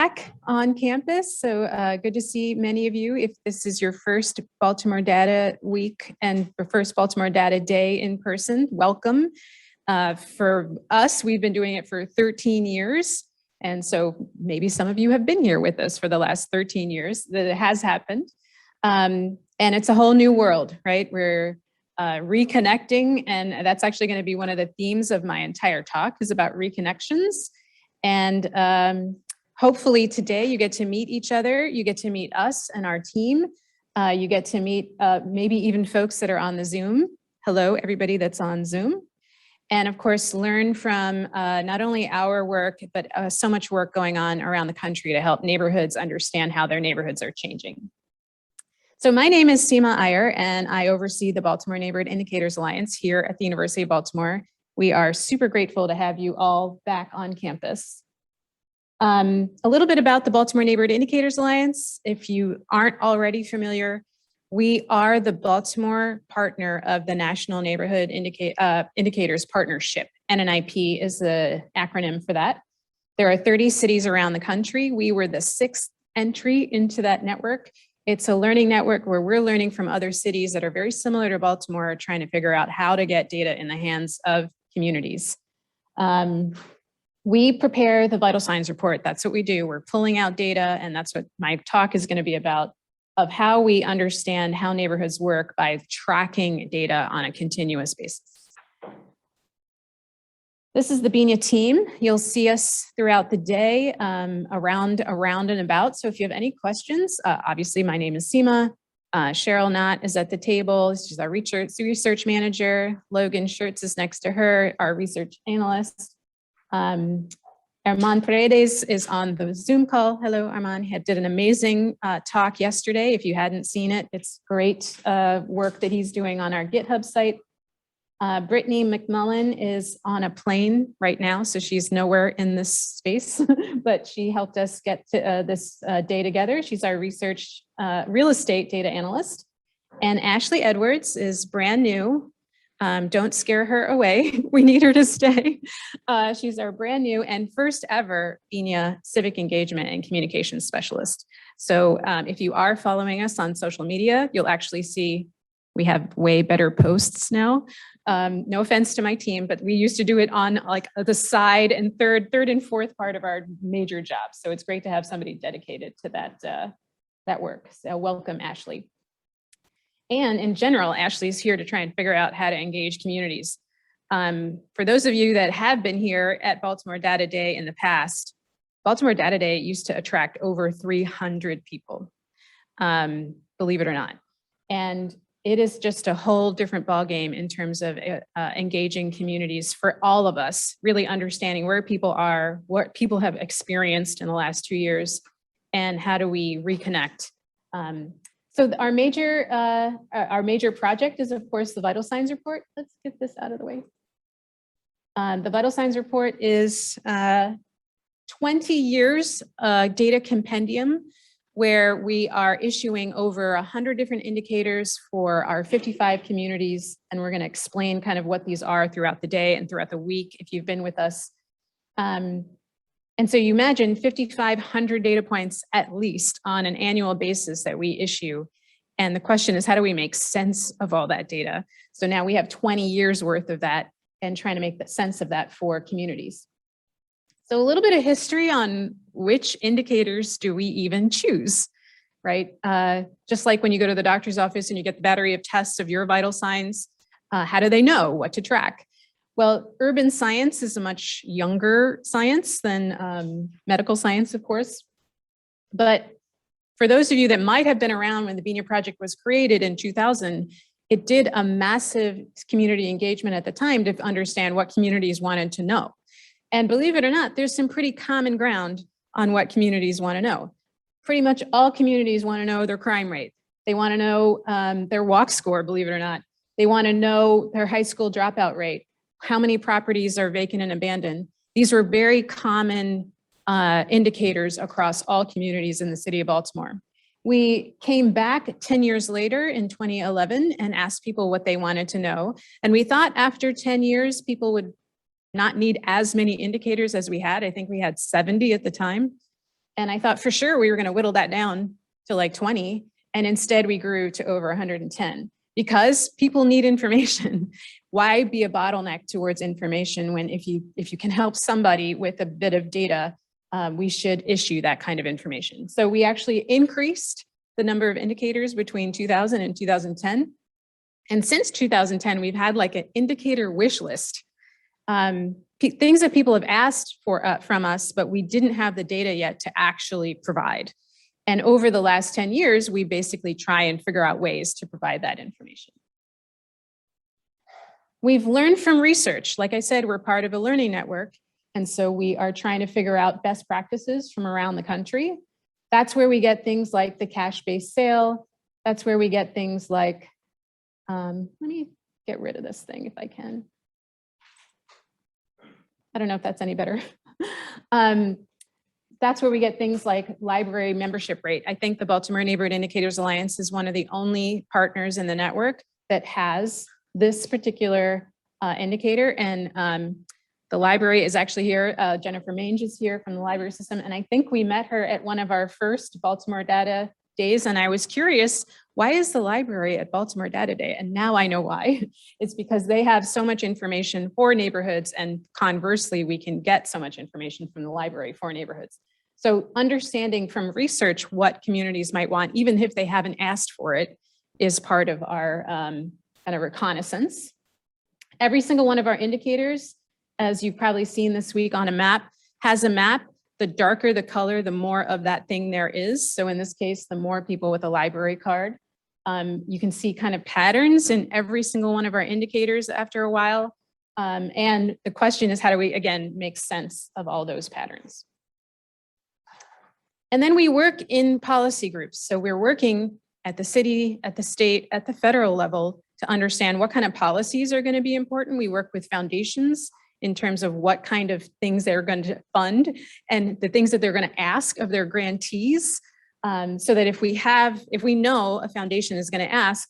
Back on campus. So good to see many of you. If this is your first Baltimore Data Week and the first Baltimore Data Day in person, welcome. For us, we've been doing it for 13 years. And so maybe some of you have been here with us for the last 13 years that it has happened. And it's a whole new world, right? We're reconnecting, and that's actually going to be one of the themes of my entire talk is about reconnections. And hopefully today you get to meet each other, you get to meet us and our team, you get to meet maybe even folks that are on the Zoom. Hello, everybody that's on Zoom. And of course, learn from not only our work, but so much work going on around the country to help neighborhoods understand how their neighborhoods are changing. So my name is Seema Iyer, and I oversee the Baltimore Neighborhood Indicators Alliance here at the University of Baltimore. We are super grateful to have you all back on campus. A little bit about the Baltimore Neighborhood Indicators Alliance. If you aren't already familiar, we are the Baltimore partner of the National Neighborhood Indicators Partnership. NNIP is the acronym for that. There are 30 cities around the country. We were the 6th entry into that network. It's a learning network where we're learning from other cities that are very similar to Baltimore, trying to figure out how to get data in the hands of communities. We prepare the vital signs report. That's what we do. We're pulling out data, and that's what my talk is going to be about, of how we understand how neighborhoods work by tracking data on a continuous basis. This is the bina team. You'll see us throughout the day, around and about. So if you have any questions, obviously my name is Seema. Cheryl Knott is at the table. She's our research manager. Logan Schertz is next to her, our research analyst. Armand Paredes is on the Zoom call. Hello, Armand. He did an amazing talk yesterday. If you hadn't seen it, it's great work that he's doing on our GitHub site. Brittany McMullen is on a plane right now, so she's nowhere in this space, but she helped us get to, this day together. She's our research real estate data analyst. And Ashley Edwards is brand new. Don't scare her away. We need her to stay. She's our brand new and first ever bina civic engagement and communications specialist. So if you are following us on social media, you'll actually see we have way better posts now. No offense to my team, but we used to do it on like the side and third and fourth part of our major job. So it's great to have somebody dedicated to that work. So welcome, Ashley. And in general, Ashley's here to try and figure out how to engage communities. For those of you that have been here at Baltimore Data Day in the past, Baltimore Data Day used to attract over 300 people, believe it or not. And it is just a whole different ballgame in terms of engaging communities for all of us, really understanding where people are, what people have experienced in the last 2 years, and how do we reconnect. So our major project is, of course, the Vital Signs Report. Let's get this out of the way. The Vital Signs Report is 20 years data compendium where we are issuing over 100 different indicators for our 55 communities. And we're going to explain kind of what these are throughout the day and throughout the week if you've been with us. And so you imagine 5,500 data points at least on an annual basis that we issue. And the question is, how do we make sense of all that data? So now we have 20 years worth of that and trying to make the sense of that for communities. So a little bit of history on which indicators do we even choose, right? Just like when you go to the doctor's office and you get the battery of tests of your vital signs, how do they know what to track? Well, urban science is a much younger science than medical science, of course. But for those of you that might have been around when the bina project was created in 2000, it did a massive community engagement at the time to understand what communities wanted to know. And believe it or not, there's some pretty common ground on what communities want to know. Pretty much all communities want to know their crime rate. They want to know their walk score, believe it or not. They want to know their high school dropout rate. How many properties are vacant and abandoned? These were very common indicators across all communities in the city of Baltimore. We came back 10 years later in 2011 and asked people what they wanted to know. And we thought after 10 years, people would not need as many indicators as we had. I think we had 70 at the time. And I thought for sure we were going to whittle that down to like 20. And instead we grew to over 110 because people need information. Why be a bottleneck towards information when if you can help somebody with a bit of data, we should issue that kind of information. So we actually increased the number of indicators between 2000 and 2010. And since 2010, we've had like an indicator wish list. Things that people have asked for from us, but we didn't have the data yet to actually provide. And over the last 10 years, we basically try and figure out ways to provide that information. We've learned from research. Like I said, we're part of a learning network. And so we are trying to figure out best practices from around the country. That's where we get things like the cash-based sale. That's where we get things like, let me get rid of this thing if I can. I don't know if that's any better. That's where we get things like library membership rate. I think the Baltimore Neighborhood Indicators Alliance is one of the only partners in the network that has this particular indicator. And the library is actually here. Jennifer Mange is here from the library system. And I think we met her at one of our first Baltimore Data days. And I was curious, why is the library at Baltimore Data Day? And now I know why. It's because they have so much information for neighborhoods, and conversely, we can get so much information from the library for neighborhoods. So understanding from research what communities might want, even if they haven't asked for it, is part of our kind of reconnaissance. Every single one of our indicators, as you've probably seen this week on a map, has a map. The darker the color, the more of that thing there is. So in this case, the more people with a library card. You can see kind of patterns in every single one of our indicators after a while. And the question is, how do we, again, make sense of all those patterns? And then we work in policy groups. So we're working at the city, at the state, at the federal level to understand what kind of policies are going to be important. We work with foundations in terms of what kind of things they're going to fund and the things that they're going to ask of their grantees. So that if we know a foundation is going to ask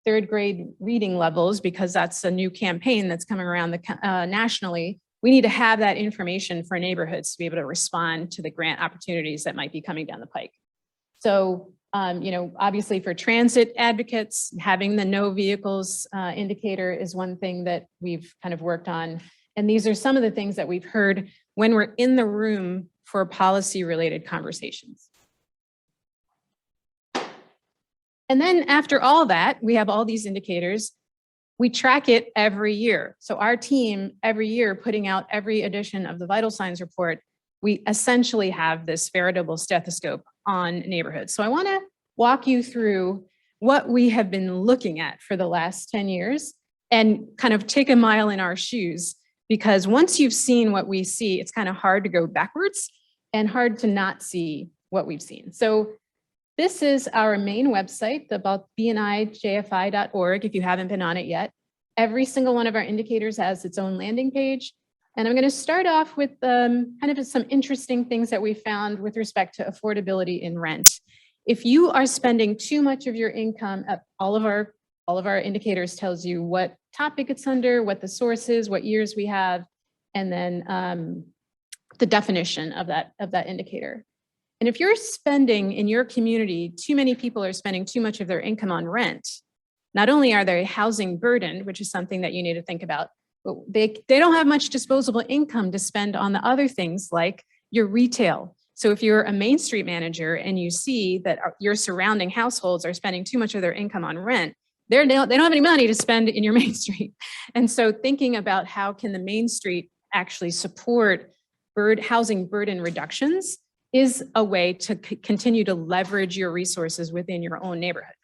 third grade reading levels, because that's a new campaign that's coming around nationally, we need to have that information for neighborhoods to be able to respond to the grant opportunities that might be coming down the pike. So, obviously for transit advocates, having the no vehicles indicator is one thing that we've kind of worked on. And these are some of the things that we've heard when we're in the room for policy related conversations. And then after all that, we have all these indicators. We track it every year. So our team every year putting out every edition of the vital signs report, we essentially have this veritable stethoscope on neighborhoods. So I want to walk you through what we have been looking at for the last 10 years and kind of take a mile in our shoes, because once you've seen what we see, it's kind of hard to go backwards and hard to not see what we've seen. So this is our main website, about binijfi.org, if you haven't been on it yet. Every single one of our indicators has its own landing page. And I'm going to start off with kind of some interesting things that we found with respect to affordability in rent. If you are spending too much of your income, all of our indicators tells you what topic it's under, what the source is, what years we have, and then the definition of that indicator. And if you're spending in your community, too many people are spending too much of their income on rent, not only are they housing burdened, which is something that you need to think about, but they don't have much disposable income to spend on the other things like your retail. So if you're a Main Street manager and you see that your surrounding households are spending too much of their income on rent, they don't have any money to spend in your Main Street. And so thinking about how can the Main Street actually support housing burden reductions is a way to continue to leverage your resources within your own neighborhood,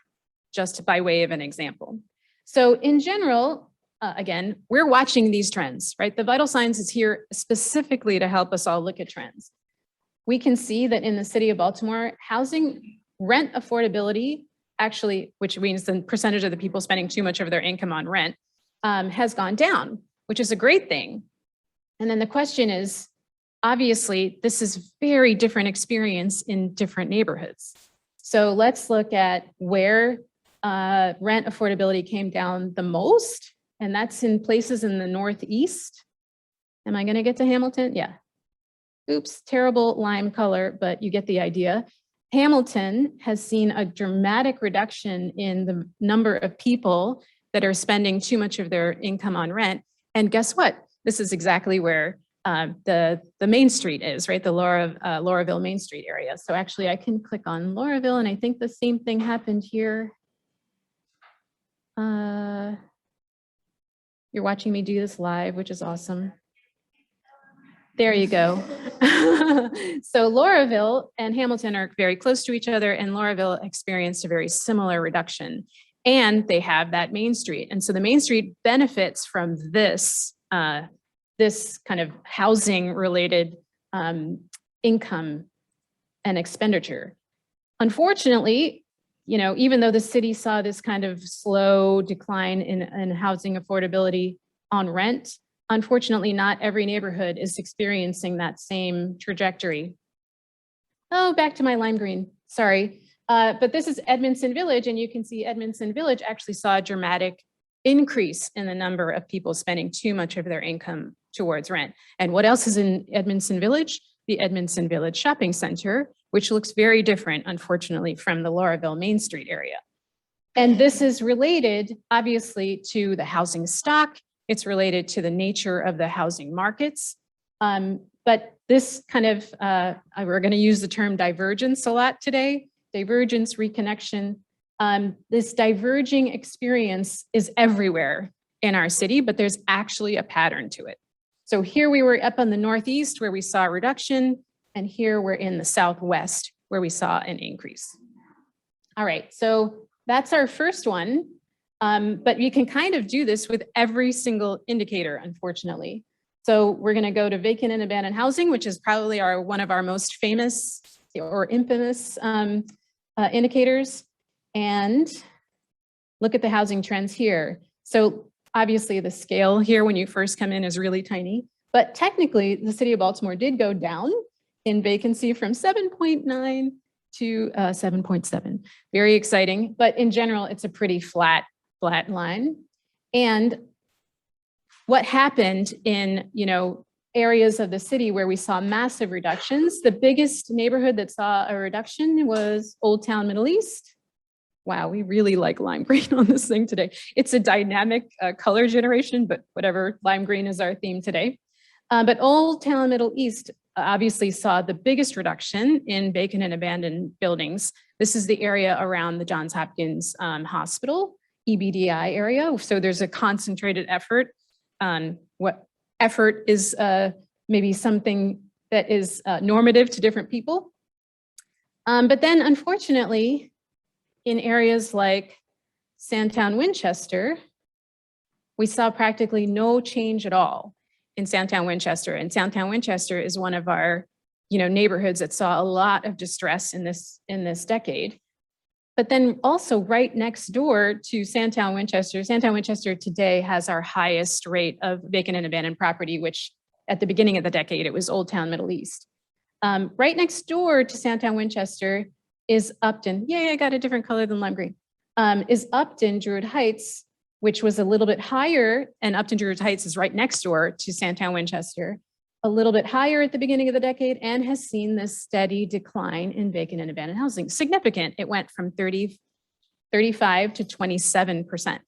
just by way of an example. So in general, again, we're watching these trends, right? The Vital Signs is here specifically to help us all look at trends. We can see that in the city of Baltimore, housing rent affordability, actually, which means the percentage of the people spending too much of their income on rent, has gone down, which is a great thing. And then the question is, obviously, this is very different experience in different neighborhoods. So let's look at where rent affordability came down the most, and that's in places in the Northeast. Am I going to get to Hamilton? Yeah. Oops, terrible lime color, but you get the idea. Hamilton has seen a dramatic reduction in the number of people that are spending too much of their income on rent. And guess what? This is exactly where the Main Street is, right? The Lauraville Main Street area. So actually I can click on Lauraville, and I think the same thing happened here. You're watching me do this live, which is awesome. There you go. So Lauraville and Hamilton are very close to each other, and Lauraville experienced a very similar reduction. And they have that Main Street. And so the Main Street benefits from this, this kind of housing related income and expenditure. Unfortunately, you know, even though the city saw this kind of slow decline in housing affordability on rent, unfortunately, not every neighborhood is experiencing that same trajectory. Oh, back to my lime green, sorry. But this is Edmondson Village, and you can see Edmondson Village actually saw a dramatic increase in the number of people spending too much of their income towards rent. And what else is in Edmondson Village? The Edmondson Village Shopping Center, which looks very different, unfortunately, from the Lauraville Main Street area. And this is related, obviously, to the housing stock. It's related to the nature of the housing markets. But this kind of, we're going to use the term divergence a lot today. Divergence, reconnection. This diverging experience is everywhere in our city, but there's actually a pattern to it. So here we were up on the Northeast where we saw a reduction, and here we're in the Southwest where we saw an increase. All right, so that's our first one. But you can kind of do this with every single indicator, unfortunately. So we're going to go to vacant and abandoned housing, which is probably one of our most famous or infamous indicators, and look at the housing trends here. So obviously the scale here when you first come in is really tiny, but technically the city of Baltimore did go down in vacancy from 7.9 to 7.7. Very exciting, but in general, it's a pretty flat line. And what happened in, you know, areas of the city where we saw massive reductions, the biggest neighborhood that saw a reduction was Old Town Middle East. Wow, we really like lime green on this thing today. It's a dynamic color generation, but whatever, lime green is our theme today. But Old Town Middle East obviously saw the biggest reduction in vacant and abandoned buildings. This is the area around the Johns Hopkins Hospital, EBDI area. So there's a concentrated effort on what effort is maybe something that is normative to different people. But then unfortunately, in areas like Sandtown Winchester, we saw practically no change at all in Sandtown Winchester. And Sandtown Winchester is one of our, you know, neighborhoods that saw a lot of distress in this decade. But then also right next door to Sandtown Winchester today has our highest rate of vacant and abandoned property, which at the beginning of the decade, it was Old Town Middle East. Right next door to Sandtown Winchester is Upton. Yay, I got a different color than lime green. Is Upton Druid Heights, which was a little bit higher, and Upton Druid Heights is right next door to Sandtown Winchester, a little bit higher at the beginning of the decade, and has seen this steady decline in vacant and abandoned housing. Significant. It went from 35 to 27%.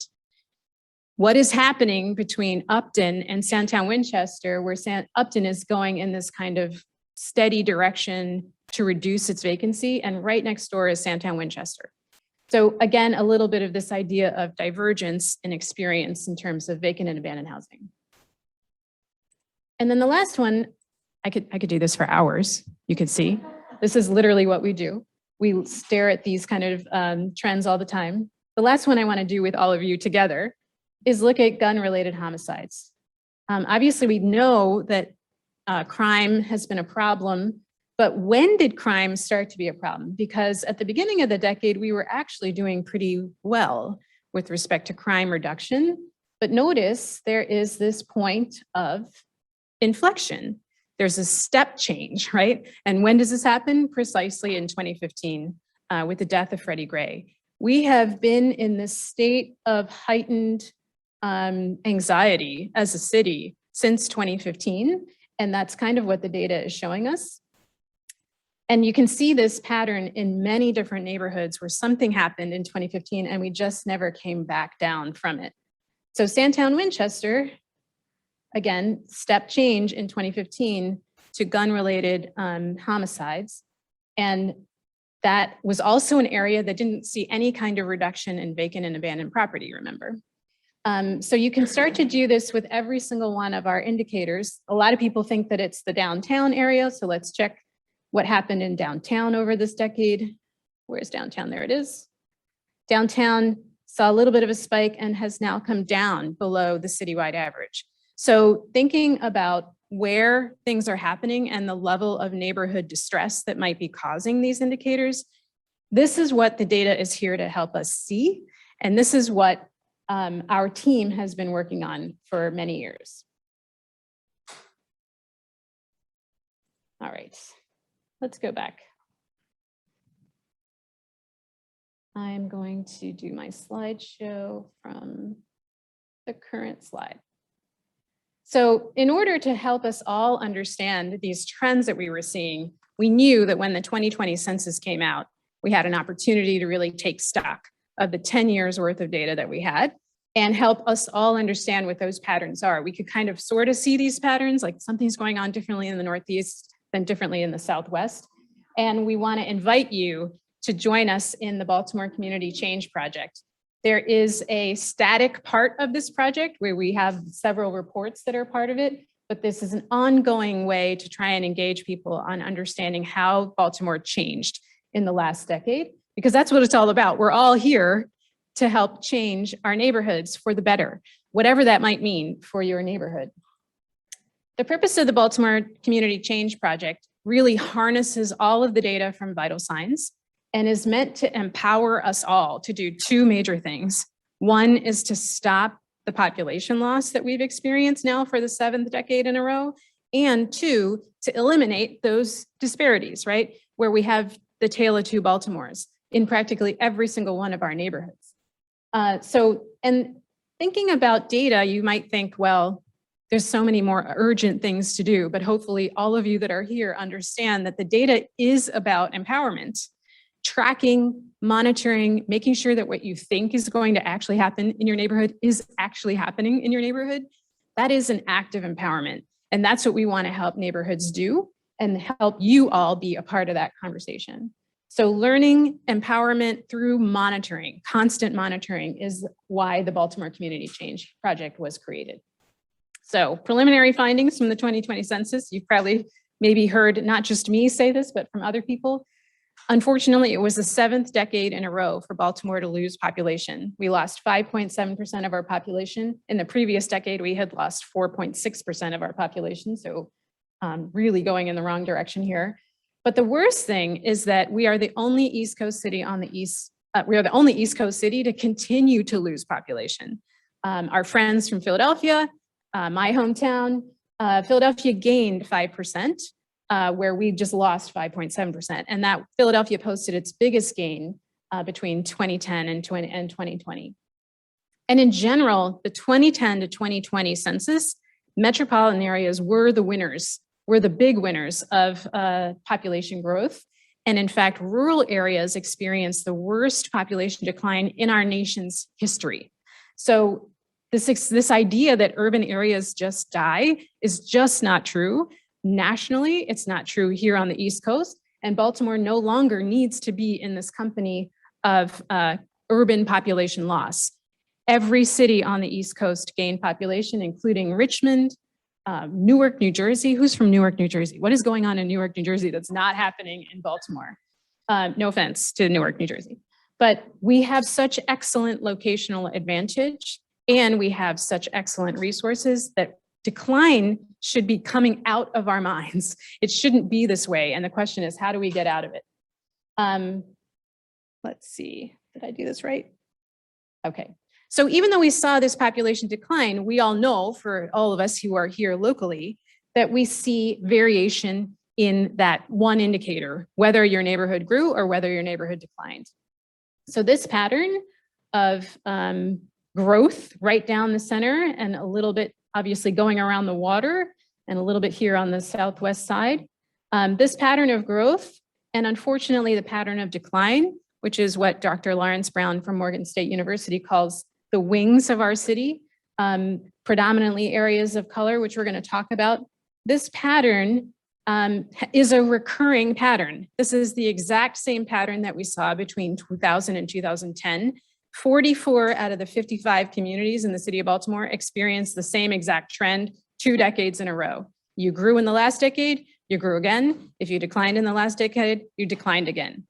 What is happening between Upton and Sandtown Winchester, where Upton is going in this kind of steady direction to reduce its vacancy, and right next door is Sandtown Winchester. So again, a little bit of this idea of divergence in experience in terms of vacant and abandoned housing. And then the last one, I could do this for hours. You can see, this is literally what we do. We stare at these kind of trends all the time. The last one I want to do with all of you together is look at gun-related homicides. Obviously, we know that crime has been a problem, but when did crime start to be a problem? Because at the beginning of the decade, we were actually doing pretty well with respect to crime reduction. But notice there is this point of inflection. There's a step change, right? And when does this happen? Precisely in 2015 with the death of Freddie Gray. We have been in this state of heightened anxiety as a city since 2015. And that's kind of what the data is showing us. And you can see this pattern in many different neighborhoods where something happened in 2015 and we just never came back down from it. So Sandtown, Winchester, again, step change in 2015 to gun-related homicides. And that was also an area that didn't see any kind of reduction in vacant and abandoned property, remember? So you can start to do this with every single one of our indicators. A lot of people think that it's the downtown area, so let's check what happened in downtown over this decade. Where's downtown? There it is. Downtown saw a little bit of a spike and has now come down below the citywide average. So thinking about where things are happening and the level of neighborhood distress that might be causing these indicators, this is what the data is here to help us see. And this is what our team has been working on for many years. All right, let's go back. I'm going to do my slideshow from the current slide. So in order to help us all understand these trends that we were seeing, we knew that when the 2020 census came out, we had an opportunity to really take stock of the 10 years worth of data that we had and help us all understand what those patterns are. We could kind of sort of see these patterns, like something's going on differently in the Northeast than differently in the Southwest. And we want to invite you to join us in the Baltimore Community Change Project. There is a static part of this project where we have several reports that are part of it, but this is an ongoing way to try and engage people on understanding how Baltimore changed in the last decade, because that's what it's all about. We're all here to help change our neighborhoods for the better, whatever that might mean for your neighborhood. The purpose of the Baltimore Community Change Project really harnesses all of the data from vital signs and is meant to empower us all to do two major things. One is to stop the population loss that we've experienced now for the 7th decade in a row, and two, to eliminate those disparities, right? Where we have the tale of two Baltimores in practically every single one of our neighborhoods. And thinking about data, you might think, well, there's so many more urgent things to do, but hopefully all of you that are here understand that the data is about empowerment. Tracking, monitoring, making sure that what you think is going to actually happen in your neighborhood is actually happening in your neighborhood. That is an act of empowerment. And that's what we want to help neighborhoods do and help you all be a part of that conversation. So learning empowerment through monitoring, constant monitoring, is why the Baltimore Community Change Project was created. So preliminary findings from the 2020 census, you've probably maybe heard not just me say this, but from other people. Unfortunately, it was the 7th decade in a row for Baltimore to lose population. We lost 5.7% of our population. In the previous decade, we had lost 4.6% of our population. So really going in the wrong direction here. But the worst thing is that we are the only East Coast city on the we are the only East Coast city to continue to lose population. Our friends from Philadelphia, my hometown, Philadelphia gained 5%. Where we just lost 5.7%. And that Philadelphia posted its biggest gain between 2010 and 2020. And in general, the 2010 to 2020 census, metropolitan areas were the winners, were the big winners of population growth. And in fact, rural areas experienced the worst population decline in our nation's history. So this idea that urban areas just die is just not true. Nationally, it's not true here on the East Coast, and Baltimore no longer needs to be in this company of urban population loss. Every city on the East Coast gained population, including Richmond, Newark, New Jersey. Who's from Newark, New Jersey? What is going on in Newark, New Jersey that's not happening in Baltimore? No offense to Newark, New Jersey. But we have such excellent locational advantage, and we have such excellent resources that decline should be coming out of our minds. It shouldn't be this way. And the question is, how do we get out of it? Let's see, did I do this right? Okay, so even though we saw this population decline, we all know, for all of us who are here locally, that we see variation in that one indicator, whether your neighborhood grew or whether your neighborhood declined. So this pattern of growth right down the center and a little bit obviously going around the water and a little bit here on the southwest side. This pattern of growth, and unfortunately the pattern of decline, which is what Dr. Lawrence Brown from Morgan State University calls the wings of our city, predominantly areas of color, which we're going to talk about. This pattern is a recurring pattern. This is the exact same pattern that we saw between 2000 and 2010. 44 out of the 55 communities in the city of Baltimore experienced the same exact trend 2 decades in a row. You grew in the last decade, you grew again. If you declined in the last decade, you declined again.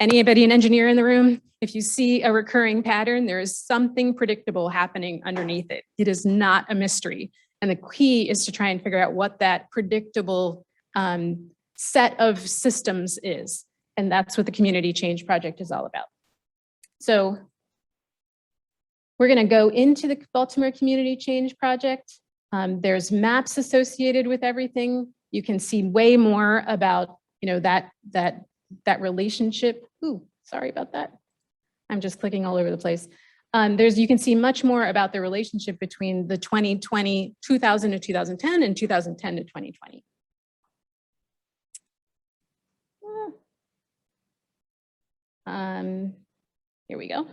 Anybody an engineer in the room? If you see a recurring pattern, there is something predictable happening underneath it. It is not a mystery. And the key is to try and figure out what that predictable set of systems is. And that's what the Community Change Project is all about. So we're going to go into the Baltimore Community Change Project. There's maps associated with everything. You can see way more about, that relationship. Ooh, sorry about that. I'm just clicking all over the place. You can see much more about the relationship between the 2000 to 2010 and 2010 to 2020. Here we go.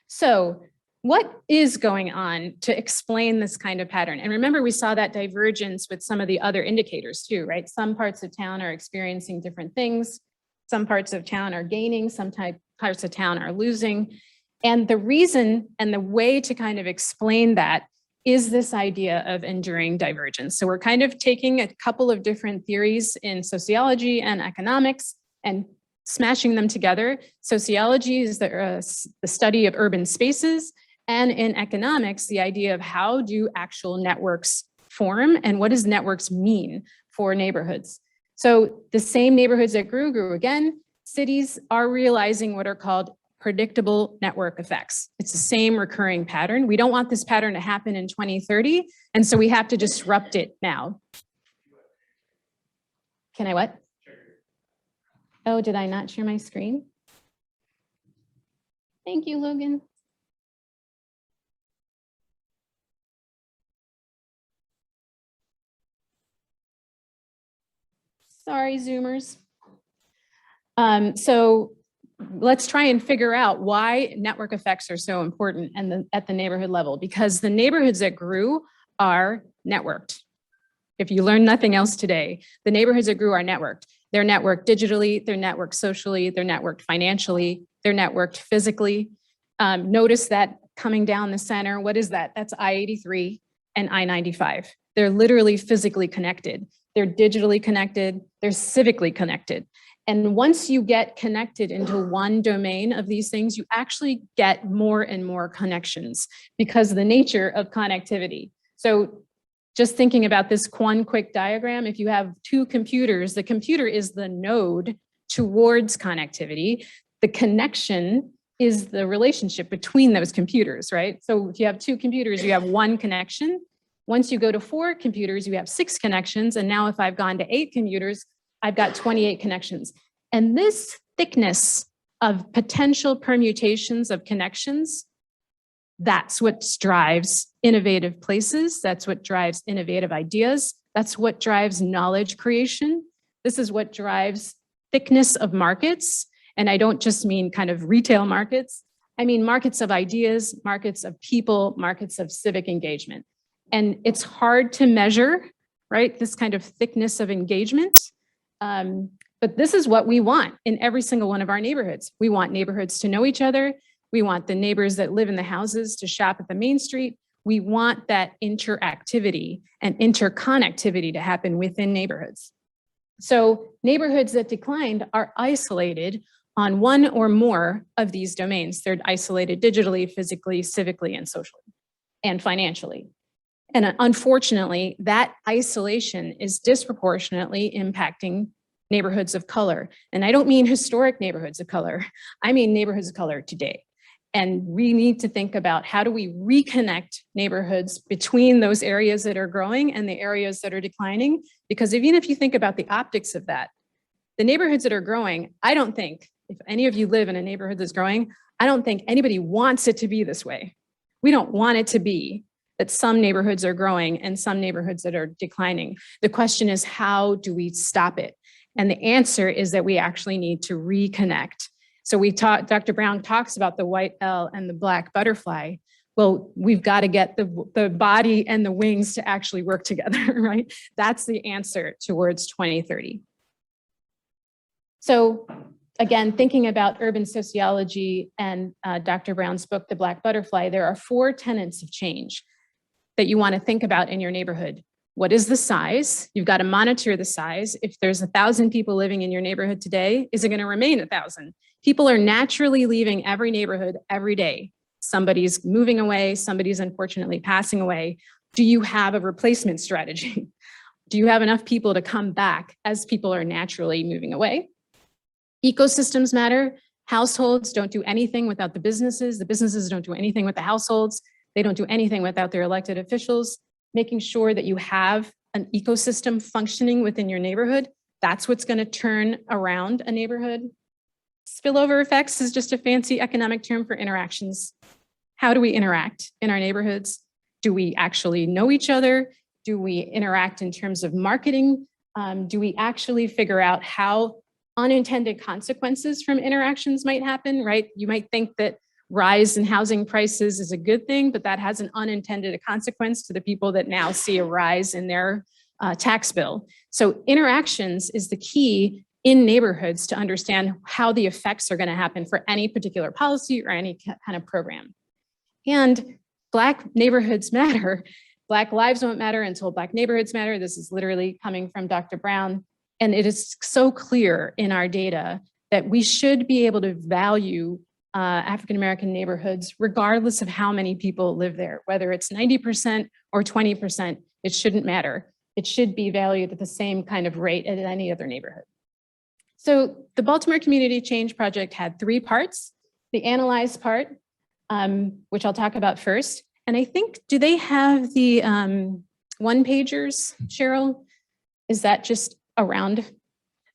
So what is going on to explain this kind of pattern? And remember, we saw that divergence with some of the other indicators too, right? Some parts of town are experiencing different things. Some parts of town are gaining, some parts of town are losing. And the reason and the way to kind of explain that is this idea of enduring divergence. So we're kind of taking a couple of different theories in sociology and economics and smashing them together. Sociology is the study of urban spaces, and in economics, the idea of how do actual networks form and what does networks mean for neighborhoods. So the same neighborhoods that grew again. Cities are realizing what are called predictable network effects. It's the same recurring pattern. We don't want this pattern to happen in 2030, and so we have to disrupt it now. Can I what? Oh, did I not share my screen? Thank you, Logan. Sorry, Zoomers. So let's try and figure out why network effects are so important and at the neighborhood level, because the neighborhoods that grew are networked. If you learn nothing else today, the neighborhoods that grew are networked. They're networked digitally, they're networked socially, they're networked financially, they're networked physically. Notice that coming down the center, what is that? That's I-83 and I-95. They're literally physically connected. They're digitally connected, they're civically connected. And once you get connected into one domain of these things, you actually get more and more connections because of the nature of connectivity. So just thinking about this one quick diagram, if you have two computers, the computer is the node towards connectivity. The connection is the relationship between those computers, right? So if you have two computers, you have one connection. Once you go to 4 computers, you have 6 connections. And now if I've gone to 8 computers, I've got 28 connections. And this thickness of potential permutations of connections, that's what drives innovative places. That's what drives innovative ideas. That's what drives knowledge creation. This is what drives thickness of markets. And I don't just mean kind of retail markets. I mean markets of ideas, markets of people, markets of civic engagement. And it's hard to measure, right? This kind of thickness of engagement. But this is what we want in every single one of our neighborhoods. We want neighborhoods to know each other. We want the neighbors that live in the houses to shop at the main street. We want that interactivity and interconnectivity to happen within neighborhoods. So neighborhoods that declined are isolated on one or more of these domains. They're isolated digitally, physically, civically, and socially, and financially. And unfortunately, that isolation is disproportionately impacting neighborhoods of color. And I don't mean historic neighborhoods of color. I mean neighborhoods of color today. And we need to think about how do we reconnect neighborhoods between those areas that are growing and the areas that are declining? Because even if you think about the optics of that, the neighborhoods that are growing, I don't think, if any of you live in a neighborhood that's growing, I don't think anybody wants it to be this way. We don't want it to be that some neighborhoods are growing and some neighborhoods that are declining. The question is, how do we stop it? And the answer is that we actually need to reconnect. So Dr. Brown talks about the white L and the black butterfly. Well, we've got to get the body and the wings to actually work together, right? That's the answer towards 2030. So again, thinking about urban sociology and Dr. Brown's book, The Black Butterfly, there are 4 tenets of change that you want to think about in your neighborhood. What is the size? You've got to monitor the size. If there's 1,000 people living in your neighborhood today, is it going to remain 1,000? People are naturally leaving every neighborhood every day. Somebody's moving away, somebody's unfortunately passing away. Do you have a replacement strategy? Do you have enough people to come back as people are naturally moving away? Ecosystems matter. Households don't do anything without the businesses don't do anything with the households. They don't do anything without their elected officials. Making sure that you have an ecosystem functioning within your neighborhood, that's what's going to turn around a neighborhood. Spillover effects is just a fancy economic term for interactions. How do we interact in our neighborhoods? Do we actually know each other? Do we interact in terms of marketing? Do we actually figure out how unintended consequences from interactions might happen, right? You might think that rise in housing prices is a good thing, but that has an unintended consequence to the people that now see a rise in their tax bill. So interactions is the key in neighborhoods to understand how the effects are going to happen for any particular policy or any kind of program. And Black neighborhoods matter. Black lives don't matter until Black neighborhoods matter. This is literally coming from Dr. Brown. And it is so clear in our data that we should be able to value African-American neighborhoods, regardless of how many people live there, whether it's 90% or 20%, it shouldn't matter. It should be valued at the same kind of rate as any other neighborhood. So the Baltimore Community Change Project had 3 parts. The analyze part, which I'll talk about first. And I think, do they have the one-pagers, Cheryl? Is that just around?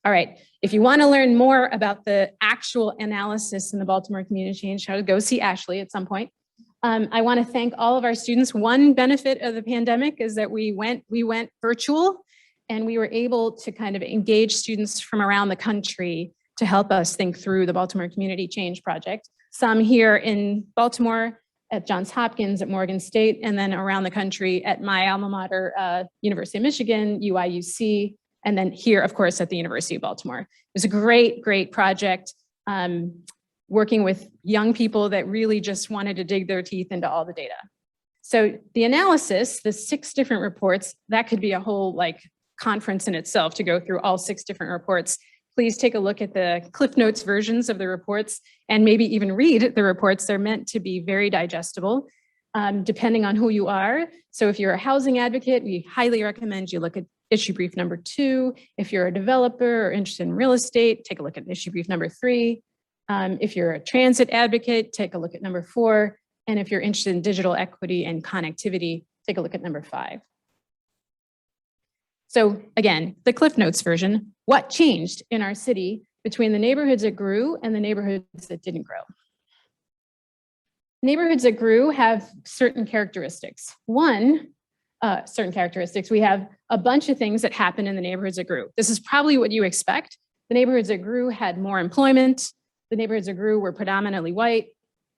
All right. If you want to learn more about the actual analysis in the Baltimore Community Change, go see Ashley at some point. I want to thank all of our students. One benefit of the pandemic is that we went virtual, and we were able to kind of engage students from around the country to help us think through the Baltimore Community Change Project. Some here in Baltimore, at Johns Hopkins, at Morgan State, and then around the country at my alma mater, University of Michigan, UIUC, and then here, of course, at the University of Baltimore. It was a great, great project, working with young people that really just wanted to dig their teeth into all the data. So the analysis, the 6 different reports, that could be a whole conference in itself to go through all 6 different reports. Please take a look at the Cliff Notes versions of the reports and maybe even read the reports. They're meant to be very digestible, depending on who you are. So if you're a housing advocate, we highly recommend you look at issue brief number 2. If you're a developer or interested in real estate, take a look at issue brief number 3. If you're a transit advocate, take a look at number 4. And if you're interested in digital equity and connectivity, take a look at number 5. So again, the Cliff Notes version, what changed in our city between the neighborhoods that grew and the neighborhoods that didn't grow? Neighborhoods that grew have certain characteristics. Certain characteristics. We have a bunch of things that happen in the neighborhoods that grew. This is probably what you expect. The neighborhoods that grew had more employment. The neighborhoods that grew were predominantly white.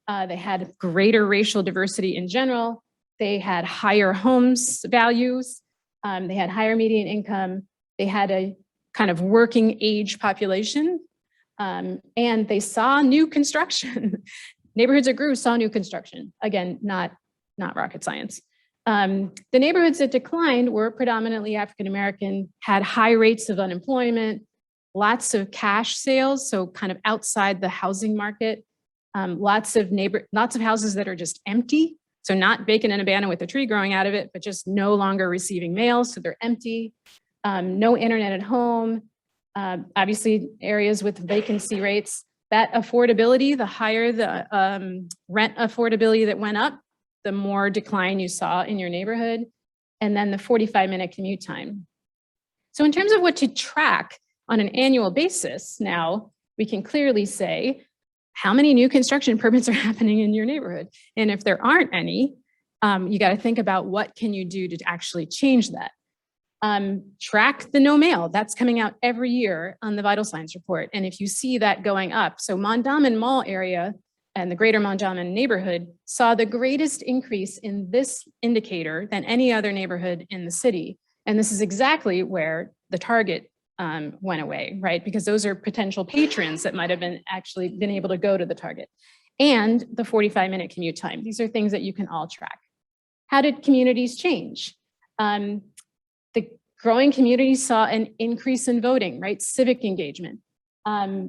They had greater racial diversity in general. They had higher homes values. They had higher median income. They had a kind of working age population. And they saw new construction. Neighborhoods that grew saw new construction. Again, not rocket science. The neighborhoods that declined were predominantly African-American, had high rates of unemployment, lots of cash sales, so kind of outside the housing market, lots of houses that are just empty, so not vacant and abandoned with a tree growing out of it, but just no longer receiving mail, so they're empty, no internet at home, obviously areas with vacancy rates. That affordability, the higher the rent affordability that went up, the more decline you saw in your neighborhood, and then the 45-minute commute time. So in terms of what to track on an annual basis now, we can clearly say how many new construction permits are happening in your neighborhood? And if there aren't any, you got to think about what can you do to actually change that. Track the no mail. That's coming out every year on the vital signs report. And if you see that going up, so Mondawmin Mall area and the greater Mondawmin neighborhood saw the greatest increase in this indicator than any other neighborhood in the city. And this is exactly where the Target went away, right? Because those are potential patrons that might have been actually been able to go to the Target. And the 45-minute commute time. These are things that you can all track. How did communities change? The growing communities saw an increase in voting, right? Civic engagement.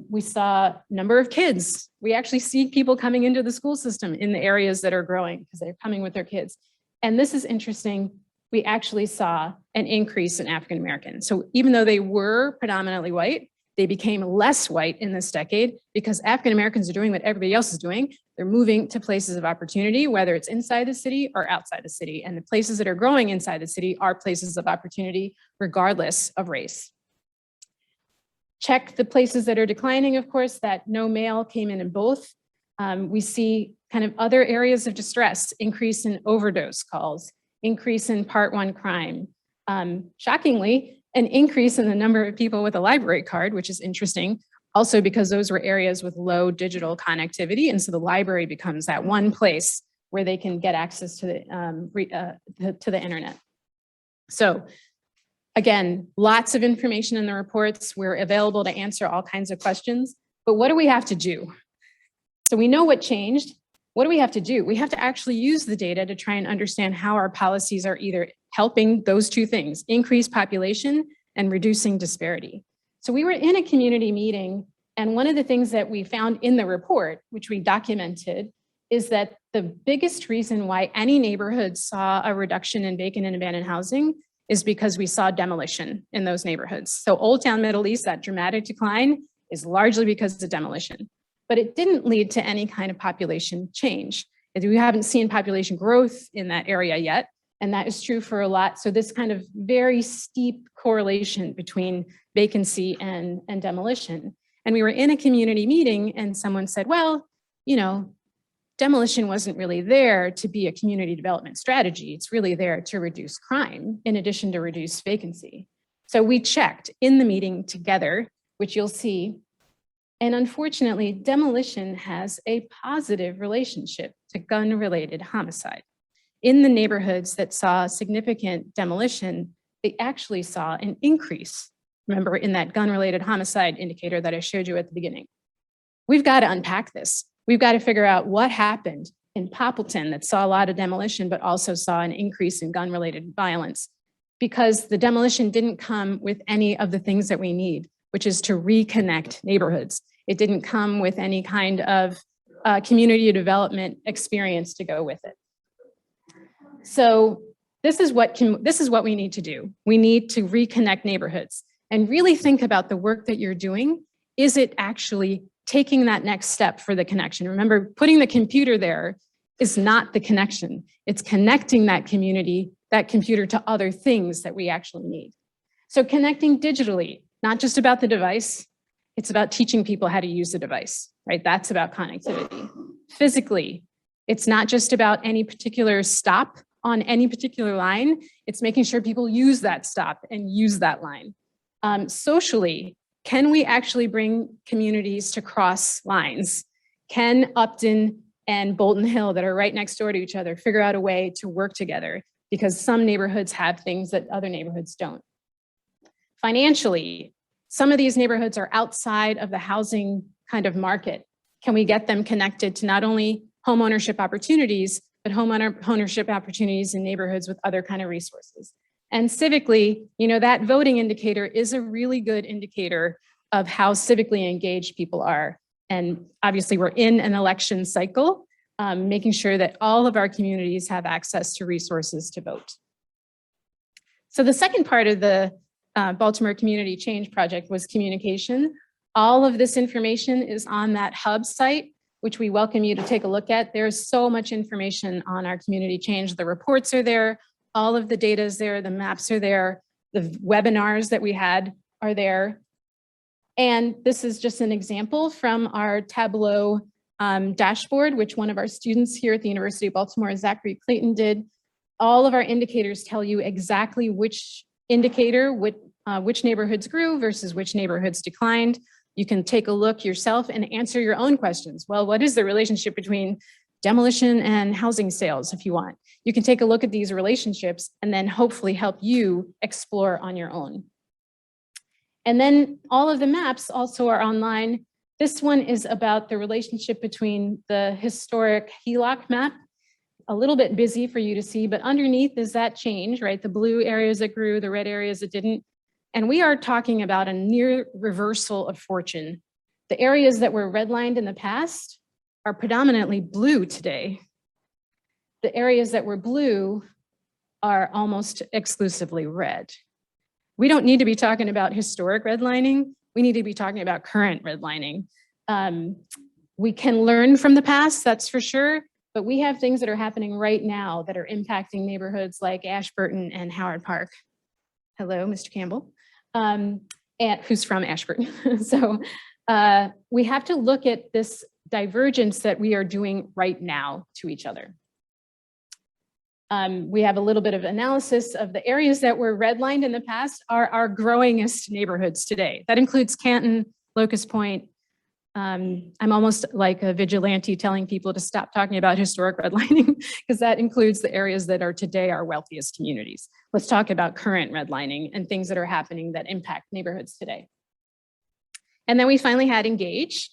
We saw number of kids. We actually see people coming into the school system in the areas that are growing because they're coming with their kids. And this is interesting. We actually saw an increase in African Americans. So even though they were predominantly white, they became less white in this decade because African Americans are doing what everybody else is doing. They're moving to places of opportunity, whether it's inside the city or outside the city. And the places that are growing inside the city are places of opportunity, regardless of race. Check the places that are declining, of course, that no mail came in both. We see kind of other areas of distress, increase in overdose calls, increase in Part 1 crime. Shockingly, an increase in the number of people with a library card, which is interesting, also because those were areas with low digital connectivity. And so the library becomes that one place where they can get access to the internet. So again, lots of information in the reports. We're available to answer all kinds of questions, but what do we have to do? So we know what changed. What do we have to do? We have to actually use the data to try and understand how our policies are either helping those two things, increase population and reducing disparity. So we were in a community meeting, and one of the things that we found in the report, which we documented, is that the biggest reason why any neighborhood saw a reduction in vacant and abandoned housing is because we saw demolition in those neighborhoods. So Old Town Middle East, that dramatic decline is largely because of demolition. But it didn't lead to any kind of population change. We haven't seen population growth in that area yet, and that is true for a lot. So this kind of very steep correlation between vacancy and demolition. And we were in a community meeting and someone said, well, you know, demolition wasn't really there to be a community development strategy. It's really there to reduce crime in addition to reduce vacancy. So we checked in the meeting together, which you'll see. And unfortunately, demolition has a positive relationship to gun-related homicide. In the neighborhoods that saw significant demolition, they actually saw an increase. Remember, in that gun-related homicide indicator that I showed you at the beginning. We've got to unpack this. We've got to figure out what happened in Poppleton that saw a lot of demolition, but also saw an increase in gun-related violence, because the demolition didn't come with any of the things that we need, which is to reconnect neighborhoods. It didn't come with any kind of community development experience to go with it. So this is what we need to do. We need to reconnect neighborhoods and really think about the work that you're doing. Is it actually taking that next step for the connection? Remember, putting the computer there is not the connection. It's connecting that community, that computer, to other things that we actually need. So connecting digitally, not just about the device, it's about teaching people how to use the device, right? That's about connectivity. Physically, it's not just about any particular stop on any particular line. It's making sure people use that stop and use that line. Socially, can we actually bring communities to cross lines? Can Upton and Bolton Hill, that are right next door to each other, figure out a way to work together? Because some neighborhoods have things that other neighborhoods don't. Financially, some of these neighborhoods are outside of the housing kind of market. Can we get them connected to not only home ownership opportunities, but home ownership opportunities in neighborhoods with other kind of resources? And civically, you know, that voting indicator is a really good indicator of how civically engaged people are. And obviously we're in an election cycle, making sure that all of our communities have access to resources to vote. So the second part of the Baltimore Community Change Project was communication. All of this information is on that hub site, which we welcome you to take a look at. There's so much information on our community change. The reports are there, all of the data is there, the maps are there, the webinars that we had are there. And this is just an example from our Tableau dashboard, which one of our students here at the University of Baltimore, Zachary Clayton, did. All of our indicators tell you exactly which indicator, which neighborhoods grew versus which neighborhoods declined. You can take a look yourself and answer your own questions. Well, what is the relationship between demolition and housing sales, if you want? You can take a look at these relationships and then hopefully help you explore on your own. And then all of the maps also are online. This one is about the relationship between the historic HELOC map, a little bit busy for you to see, but underneath is that change, right? The blue areas that grew, the red areas that didn't. And we are talking about a near reversal of fortune. The areas that were redlined in the past are predominantly blue today. The areas that were blue are almost exclusively red. We don't need to be talking about historic redlining. We need to be talking about current redlining. We can learn from the past, that's for sure, but we have things that are happening right now that are impacting neighborhoods like Ashburton and Howard Park. Hello, Mr. Campbell, and who's from Ashburton. So we have to look at this divergence that we are doing right now to each other. We have a little bit of analysis of the areas that were redlined in the past are our growingest neighborhoods today. That includes Canton, Locust Point. I'm almost like a vigilante telling people to stop talking about historic redlining because that includes the areas that are today our wealthiest communities. Let's talk about current redlining and things that are happening that impact neighborhoods today. And then we finally had Engage.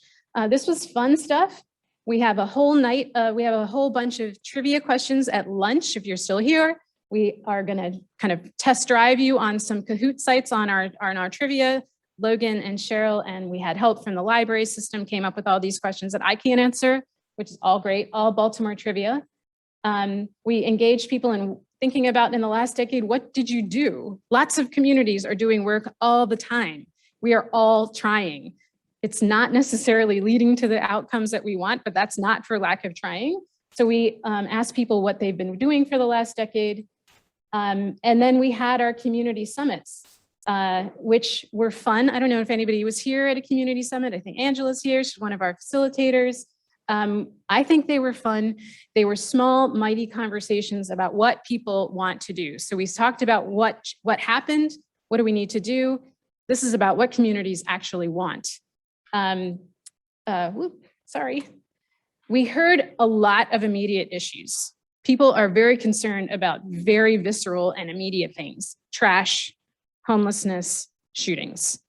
This was fun stuff. We have a whole night, we have a whole bunch of trivia questions at lunch. If you're still here, we are gonna kind of test drive you on some Kahoot sites on our trivia. Logan and Cheryl, and we had help from the library system, came up with all these questions that I can't answer, which is all great, all Baltimore trivia. We engaged people in thinking about in the last decade, what did you do? Lots of communities are doing work all the time. We are all trying. It's not necessarily leading to the outcomes that we want, but that's not for lack of trying. So we asked people what they've been doing for the last decade. And then we had our community summits, which were fun. I don't know if anybody was here at a community summit. I think Angela's here, she's one of our facilitators. I think they were fun. They were small, mighty conversations about what people want to do. So we talked about what happened, what do we need to do? This is about what communities actually want. Sorry. We heard a lot of immediate issues. People are very concerned about very visceral and immediate things: trash, homelessness, shootings.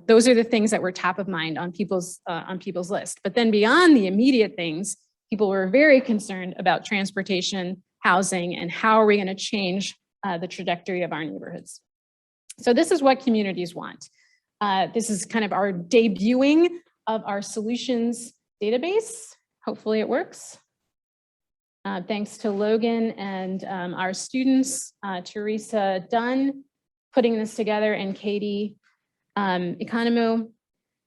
Those are the things that were top of mind on people's list. But then beyond the immediate things, people were very concerned about transportation, housing, and how are we going to change the trajectory of our neighborhoods. So this is what communities want. This is kind of our debuting of our solutions database. Hopefully it works. Thanks to Logan and our students, Teresa Dunn, putting this together, and Katie Economo.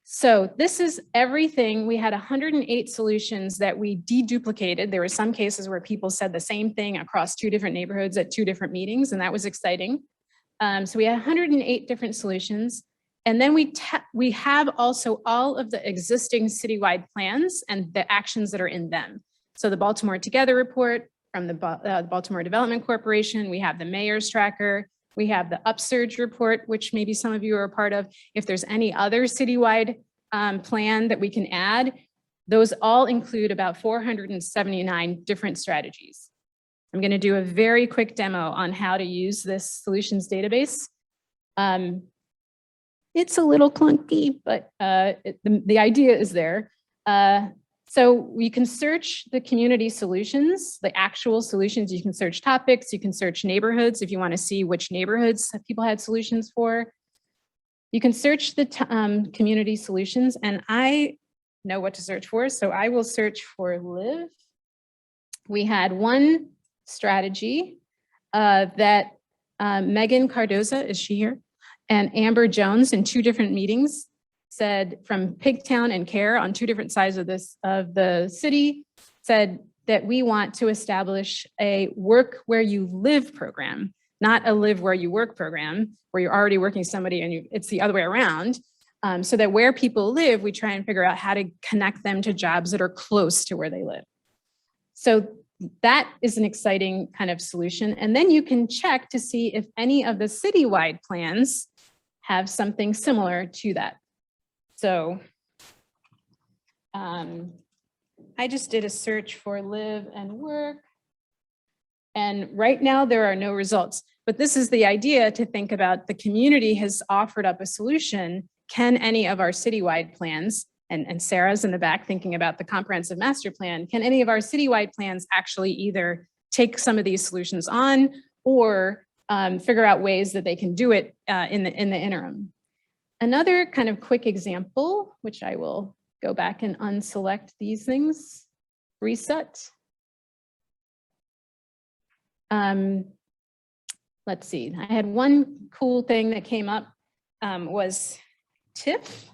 So this is everything. We had 108 solutions that we deduplicated. There were some cases where people said the same thing across 2 different neighborhoods at 2 different meetings, and that was exciting. So we had 108 different solutions. And then we have also all of the existing citywide plans and the actions that are in them. So the Baltimore Together report from the Baltimore Development Corporation, we have the mayor's tracker, we have the Upsurge report, which maybe some of you are a part of. If there's any other citywide plan that we can add, those all include about 479 different strategies. I'm going to do a very quick demo on how to use this solutions database. It's a little clunky, but the idea is there. So you can search the community solutions, the actual solutions. You can search topics, you can search neighborhoods if you want to see which neighborhoods people had solutions for. You can search the community solutions, and I know what to search for, so I will search for live. We had one strategy that Megan Cardoza, is she here? And Amber Jones in 2 different meetings said, from Pigtown and Care on 2 different sides of the city, said that we want to establish a work where you live program, not a live where you work program, where you're already working somebody and it's the other way around. so that where people live, we try and figure out how to connect them to jobs that are close to where they live. So that is an exciting kind of solution. And then you can check to see if any of the citywide plans have something similar to that. So I just did a search for live and work. And right now there are no results, but this is the idea to think about. The community has offered up a solution. Can any of our citywide plans, and Sarah's in the back thinking about the comprehensive master plan, can any of our citywide plans actually either take some of these solutions on or figure out ways that they can do it in the interim? Another kind of quick example, which I will go back and unselect these things, reset. Let's see, I had one cool thing that came up was TIF.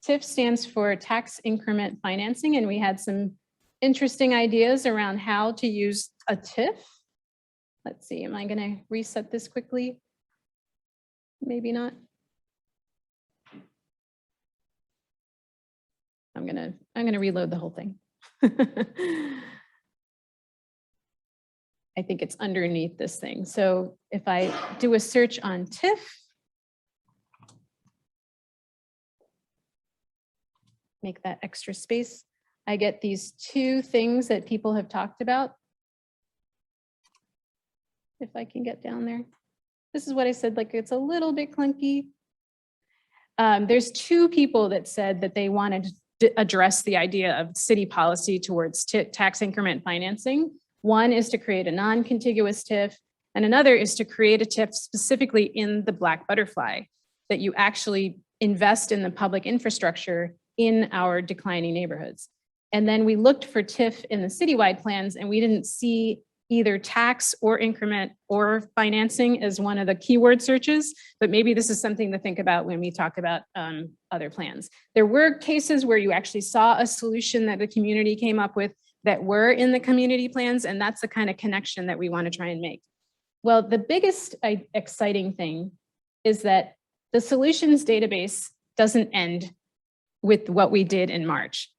TIF stands for tax increment financing, and we had some interesting ideas around how to use a TIF. Let's see, am I gonna reset this quickly? Maybe not. I'm gonna reload the whole thing. I think it's underneath this thing. So if I do a search on TIF, make that extra space, I get these two things that people have talked about. If I can get down there. This is what I said, like it's a little bit clunky. There's two people that said that they wanted to address the idea of city policy towards tax increment financing. One is to create a non-contiguous TIF, and another is to create a TIF specifically in the Black Butterfly, that you actually invest in the public infrastructure in our declining neighborhoods. And then we looked for TIF in the citywide plans, and we didn't see either tax or increment or financing as one of the keyword searches, but maybe this is something to think about when we talk about other plans. There were cases where you actually saw a solution that the community came up with that were in the community plans, and that's the kind of connection that we want to try and make. Well, the biggest exciting thing is that the solutions database doesn't end with what we did in March.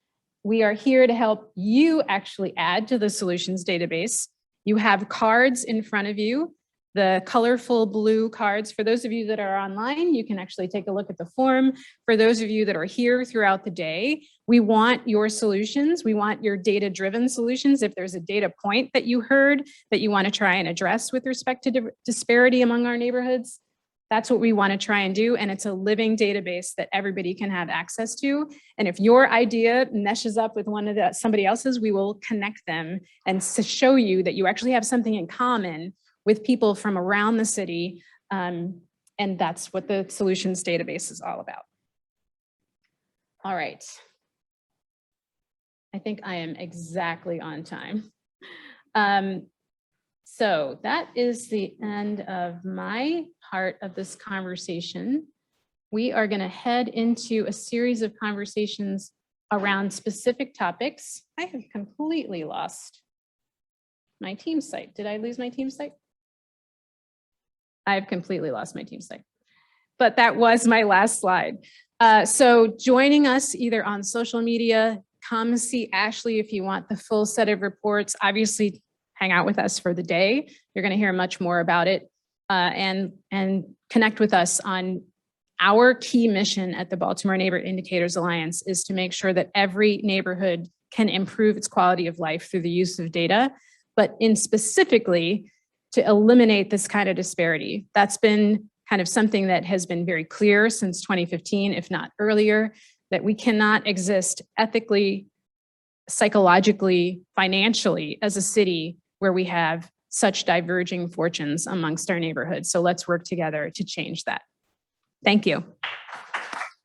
We are here to help you actually add to the solutions database. You have cards in front of you, the colorful blue cards. For those of you that are online, you can actually take a look at the form. For those of you that are here throughout the day, we want your solutions. We want your data-driven solutions. If there's a data point that you heard that you want to try and address with respect to disparity among our neighborhoods, that's what we want to try and do. And it's a living database that everybody can have access to. And if your idea meshes up with somebody else's, we will connect them and show you that you actually have something in common with people from around the city. And that's what the solutions database is all about. All right. I think I am exactly on time. So that is the end of my part of this conversation. We are going to head into a series of conversations around specific topics. I have completely lost my team site. Did I lose my team site? I've completely lost my team site, but that was my last slide. So joining us either on social media, come see Ashley if you want the full set of reports. Obviously, hang out with us for the day. You're going to hear much more about it, and connect with us on our key mission at the Baltimore Neighborhood Indicators Alliance is to make sure that every neighborhood can improve its quality of life through the use of data, but specifically to eliminate this kind of disparity. That's been kind of something that has been very clear since 2015, if not earlier, that we cannot exist ethically, psychologically, financially as a city where we have such diverging fortunes amongst our neighborhoods. So let's work together to change that. Thank you.